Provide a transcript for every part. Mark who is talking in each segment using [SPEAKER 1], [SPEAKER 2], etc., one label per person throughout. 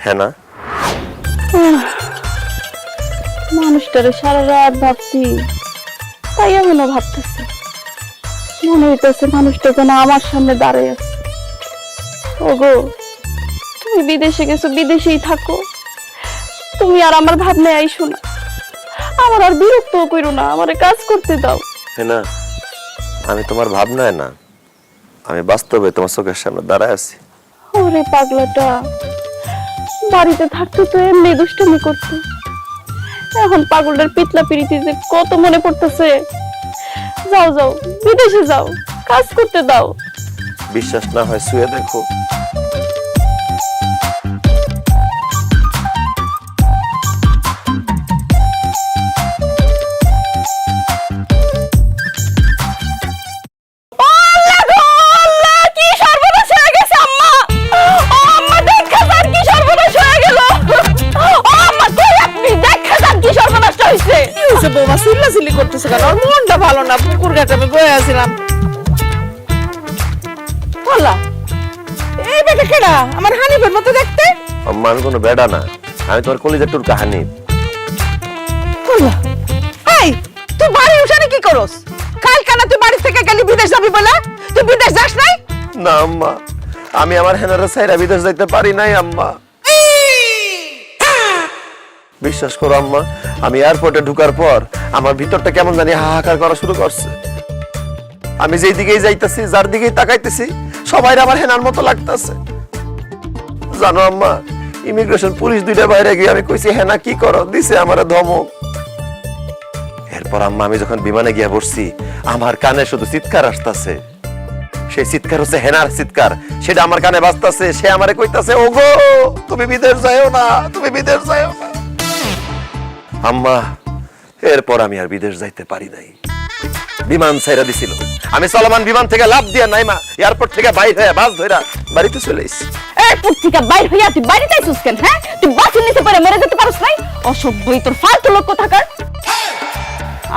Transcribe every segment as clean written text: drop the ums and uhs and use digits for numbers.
[SPEAKER 1] হ্যাঁ না,
[SPEAKER 2] মানুষটারে সারা রাত ভাবছি, তাই এমনও ভাবতেছি, মনে হইতেছে মানুষটা যেন আমার সামনে দাঁড়িয়ে আছে। ওগো, তুমি বিদেশে গেছো, বিদেশেই থাকো, তুমি আর আমার ভাবনায় আইসো না, আমার আর বিরক্ত করো না, আমারে কাজ করতে দাও।
[SPEAKER 1] হ্যাঁ না, আমি তোমার ভাবনায় না, আমি বাস্তবে তোমার চোখের সামনে দাঁড়ায় আছি।
[SPEAKER 2] ওরে পাগলাটা, বাড়িতে থাকতো তো এমনি দুষ্টুমি করতো, এখন পাগলটার পিতলা পিড়িতে যে কত মনে পড়তেছে। যাও যাও, বিদেশে যাও, কাজ করতে দাও।
[SPEAKER 1] বিশ্বাস না হয় শুয়ে দেখো।
[SPEAKER 3] মনটা ভালো না, পুকুর ঘাটে আমি বয়ে আছিলাম। এই বেটা কেডা? আমার হানিফের মতো দেখতে।
[SPEAKER 1] আম্মা আমি কোনো বেডা না, আমি তোমার কলিজার টুর কাহানি।
[SPEAKER 3] এই তুই বাড়ি উঠানে কি করস? কাল কানা তুই বাড়ি থেকে গেলি বিদেশ যাবি বলে, তুই বিদেশ যাস নাই?
[SPEAKER 1] না আম্মা, আমি আমার হেনারে ছাইরা বিদেশ যাইতে পারি নাই আম্মা। বিশ্বাস করো আম্মা, আমি এয়ারপোর্টে ঢুকার পর আমার ভিতরটা কেমন জানি হাহাকার করা শুরু করছে। আমি যেই দিকেই যাইতেছি, যার দিকেই তাকাইতেছি, সবাই আমার হেনার মতো লাগতেছে। জানো আম্মা, ইমিগ্রেশন পুলিশ দুইটা বাইরে গিয়ে আমি কইছি হেনা কি করো, দিছে আমারে ধমক। এরপর আম্মা আমি যখন বিমানে গিয়ে বসছি, আমার কানে শুধু চিৎকার আসতেছে। সেই চিৎকার হচ্ছে হেনার চিৎকার, সেটা আমার কানে বাজতেছে। সে আমারে কইতাছে, ওগো তুমি বিদেশ যাও না, তুমি বিদেশ যাও না। আম্মা এরপর আমি আর বিদেশ যাইতে পারি নাই। বিমান ছেড়ে দিছিল, আমি চলমান বিমান থেকে লাফ দিয়া নাইমা এয়ারপোর্ট থেকে বাইর হয়ে বাস ধইরা বাড়িতে চলে এসেছি।
[SPEAKER 2] এয়ারপোর্ট থেকে বাইর হইয়া তুই বাড়িতে আইছিস কেন? হ্যাঁ, তুই বাসের নিচে পড়ে মরে যেতে পারছ নাই? অসভ্যই তোর ফালতু লোক কোথাকার।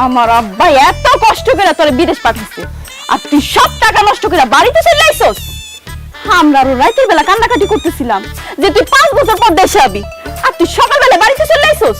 [SPEAKER 2] আমার আব্বা এত কষ্ট করে তোরে বিদেশ পাঠাইছে, আর তুই সব টাকা নষ্ট করে বাড়িতে চলে আইছস। আমরা আরো রাতের বেলা কান্নাকাটি করতেছিলাম যে তুই 5 বছর পর দেশে আবি, আর তুই সকালবেলা বাড়িতে চলে আইছস।